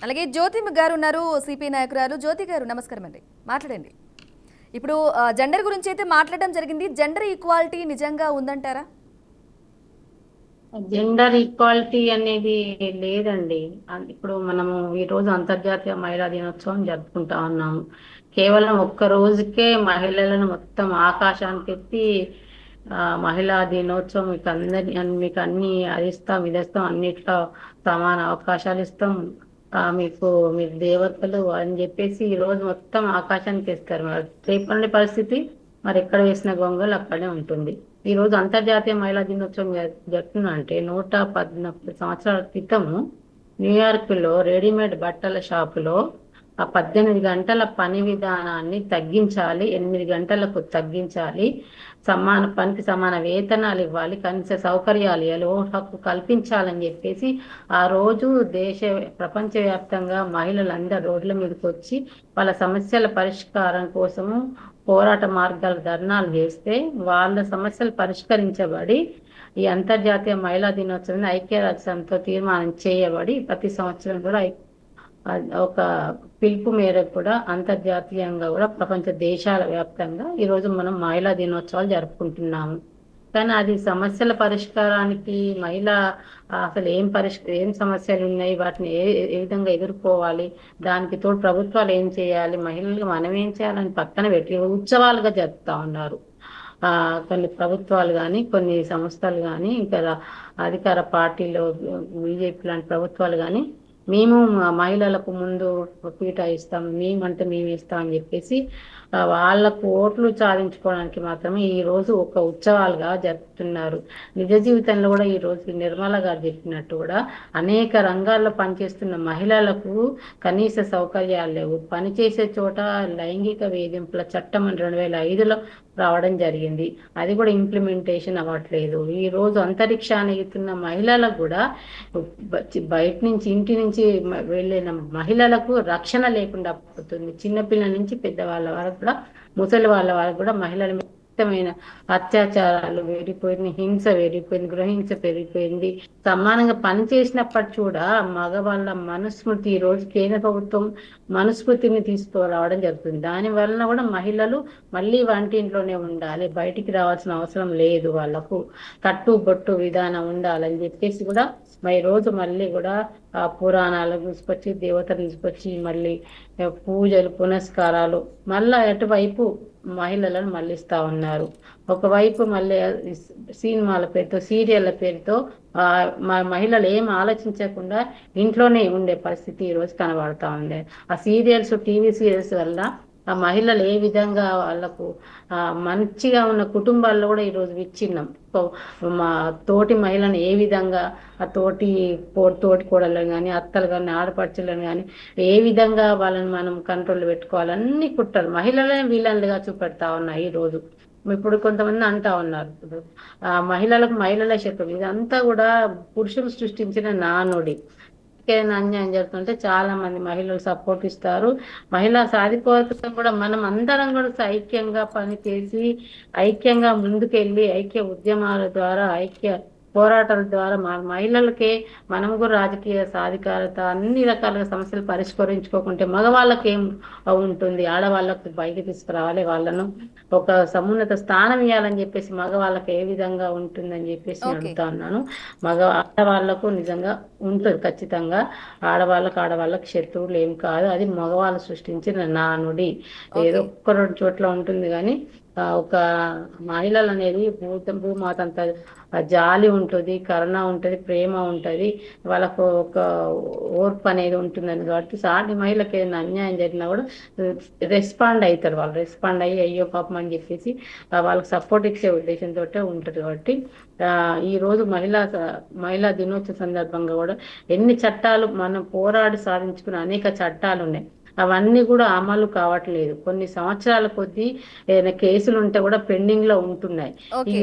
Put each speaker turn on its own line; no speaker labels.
అలాగే జ్యోతి గారు ఉన్నారు, సిపి నాయకురాలు. జ్యోతి గారు నమస్కారం అండి, మాట్లాడండి. ఇప్పుడు జెండర్ గురించి అయితే మాట్లాడడం జరిగింది. జెండర్ ఈక్వాలిటీ నిజంగా ఉందంటారా?
జెండర్ ఈక్వాలిటీ అనేది లేదండి. ఇప్పుడు మనము ఈ రోజు అంతర్జాతీయ మహిళా దినోత్సవం జరుపుకుంటా ఉన్నాము. కేవలం ఒక్క రోజుకే మహిళలను మొత్తం ఆకాశానికి ఎత్తి మహిళా దినోత్సవం మీకు అన్ని అది ఇస్తాం ఇది ఇస్తాం, అన్నిట్లో సమాన అవకాశాలు ఇస్తాం, మీకు మీరు దేవతలు అని చెప్పేసి ఈ రోజు మొత్తం ఆకాశానికి ఇస్తారు. మరి రేపటి పరిస్థితి మరి ఎక్కడ వేసిన గొంగలు అక్కడే ఉంటుంది. ఈ రోజు అంతర్జాతీయ మహిళా దినోత్సవం జరుపుతుందంటే 114 సంవత్సరాల క్రితము న్యూయార్క్ లో రెడీమేడ్ బట్టల షాపులో ఆ 18 గంటల పని విధానాన్ని తగ్గించాలి, 8 గంటలకు తగ్గించాలి, సమాన పనికి సమాన వేతనాలు ఇవ్వాలి, కనీస సౌకర్యాలు ఇవ్వాలి, ఓటు హక్కు కల్పించాలని చెప్పేసి ఆ రోజు ప్రపంచవ్యాప్తంగా మహిళలందరూ రోడ్ల మీదకి వచ్చి వాళ్ళ సమస్యల పరిష్కారం కోసము పోరాట మార్గాలు ధర్నాలు చేస్తే వాళ్ళ సమస్యలు పరిష్కరించబడి ఈ అంతర్జాతీయ మహిళా దినోత్సవం ఐక్యరాజ్య సమితితో తీర్మానం చేయబడి ప్రతి సంవత్సరం కూడా ఒక పిలుపు మేరకు కూడా అంతర్జాతీయంగా కూడా ప్రపంచ దేశాల వ్యాప్తంగా ఈరోజు మనం మహిళా దినోత్సవాలు జరుపుకుంటున్నాము. కానీ అది సమస్యల పరిష్కారానికి మహిళ అసలు ఏం సమస్యలు ఉన్నాయి, వాటిని ఏ విధంగా ఎదుర్కోవాలి, దానికి తోడు ప్రభుత్వాలు ఏం చేయాలి, మహిళలు మనం ఏం చేయాలని పక్కన పెట్టి ఉత్సవాలుగా జరుపుతా ఉన్నారు. కొన్ని ప్రభుత్వాలు కానీ కొన్ని సంస్థలు కానీ ఇంకా అధికార పార్టీలో బీజేపీ లాంటి ప్రభుత్వాలు కానీ మేము మహిళలకు ముందు పీట ఇస్తాం, మేమంటే మేము ఇస్తాం అని చెప్పేసి వాళ్ళకు ఓట్లు సాధించుకోవడానికి మాత్రమే ఈ రోజు ఒక ఉత్సవాలుగా జరుపుతున్నారు. నిజ జీవితంలో కూడా ఈ రోజు నిర్మల గారు చెప్పినట్టు కూడా అనేక రంగాల్లో పనిచేస్తున్న మహిళలకు కనీస సౌకర్యాలు లేవు. పనిచేసే చోట లైంగిక వేధింపుల చట్టం 2005లో రావడం జరిగింది. అది కూడా ఇంప్లిమెంటేషన్ అవ్వట్లేదు. ఈ రోజు అంతరిక్షాన్ని ఎగుతున్న మహిళలకు కూడా బయట నుంచి ఇంటి నుంచి వెళ్ళిన మహిళలకు రక్షణ లేకుండా పోతుంది. చిన్నపిల్లల నుంచి పెద్దవాళ్ళ వరకు కూడా ముసలి వాళ్ళ వరకు కూడా మహిళల మితమైన అత్యాచారాలు పెరిగిపోయింది, హింస పెరిగిపోయింది, గృహహింస పెరిగిపోయింది. సమానంగా పని చేసినప్పటి కూడా మగవాళ్ళ మనుస్మృతి ఈ రోజు కేంద్ర ప్రభుత్వం మనుస్మృతిని తీసుకురావడం జరుగుతుంది. దాని వలన కూడా మహిళలు మళ్ళీ వంటింట్లోనే ఉండాలి, బయటికి రావాల్సిన అవసరం లేదు, వాళ్ళకు కట్టుబొట్టు విధానం ఉండాలని చెప్పేసి కూడా ఈ రోజు మళ్ళీ కూడా ఆ పురాణాలు తీసుకొచ్చి దేవతలు తీసుకొచ్చి మళ్ళీ పూజలు పునస్కారాలు మళ్ళా అటువైపు మహిళలను మళ్ళిస్తా ఉన్నారు. ఒకవైపు మళ్ళీ సినిమాల పేరుతో సీరియళ్ల పేరుతో మహిళలు ఏం ఆలోచించకుండా ఇంట్లోనే ఉండే పరిస్థితి ఈ రోజు కనబడతా ఉంది. ఆ సీరియల్స్ టీవీ సీరియల్స్ వల్ల ఆ మహిళలు ఏ విధంగా వాళ్ళకు మంచిగా ఉన్న కుటుంబాల్లో కూడా ఈరోజు విచ్ఛిన్నం. మా తోటి మహిళను ఏ విధంగా ఆ తోటి కోడళ్ళని కానీ అత్తలు కానీ ఆడపడుచులను కానీ ఏ విధంగా వాళ్ళని మనం కంట్రోల్ పెట్టుకోవాలన్నీ కుట్రలు మహిళలే వీళ్ళనిగా చూపెడతా ఉన్నాయి. ఈ రోజు ఇప్పుడు కొంతమంది అంటా ఉన్నారు మహిళలే శత్రువు. ఇదంతా కూడా పురుషులు సృష్టించిన నానుడి. ఏదైనా అన్యాయం జరుగుతుంటే చాలా మంది మహిళలు సపోర్ట్ ఇస్తారు. మహిళా సాధికారత కూడా మనం అందరం కూడా ఐక్యంగా పనిచేసి ఐక్యంగా ముందుకెళ్ళి ఐక్య ఉద్యమాల ద్వారా ఐక్య పోరాటాల ద్వారా మహిళలకే మనం కూడా రాజకీయ సాధికారత అన్ని రకాలుగా సమస్యలు పరిష్కరించుకోకుంటే మగవాళ్ళకి ఏం ఉంటుంది, ఆడవాళ్ళకు బయట తీసుకురావాలి, వాళ్ళను ఒక సమున్నత స్థానం ఇవ్వాలని చెప్పేసి మగవాళ్ళకి ఏ విధంగా ఉంటుందని చెప్పేసి అడుగుతా ఉన్నాను. ఆడవాళ్లకు నిజంగా ఉంటుంది ఖచ్చితంగా. ఆడవాళ్ళకి శత్రువులు ఏం కాదు, అది మగవాళ్ళు సృష్టించిన నానుడి. ఏదో ఒక్క రెండు చోట్ల ఉంటుంది కానీ ఒక మహిళలు అనేది భూమాత అంత జాలి ఉంటుంది, కరుణ ఉంటుంది, ప్రేమ ఉంటుంది, వాళ్ళకు ఒక ఓర్పు అనేది ఉంటుందని. కాబట్టి సాటి మహిళకి ఏదైనా అన్యాయం జరిగినా కూడా రెస్పాండ్ అవుతారు. వాళ్ళు రెస్పాండ్ అయ్యి అయ్యో పాపం అని చెప్పేసి వాళ్ళకి సపోర్ట్ ఇచ్చే ఉద్దేశంతో ఉంటుంది. కాబట్టి ఈ రోజు మహిళా దినోత్సవ సందర్భంగా కూడా ఎన్ని చట్టాలు మనం పోరాడి సాధించుకున్న అనేక చట్టాలు ఉన్నాయి, అవన్నీ కూడా అమలు కావట్లేదు. కొన్ని సంవత్సరాల కొద్దీ ఏదైనా కేసులు ఉంటే కూడా పెండింగ్ లో ఉంటున్నాయి. ఈ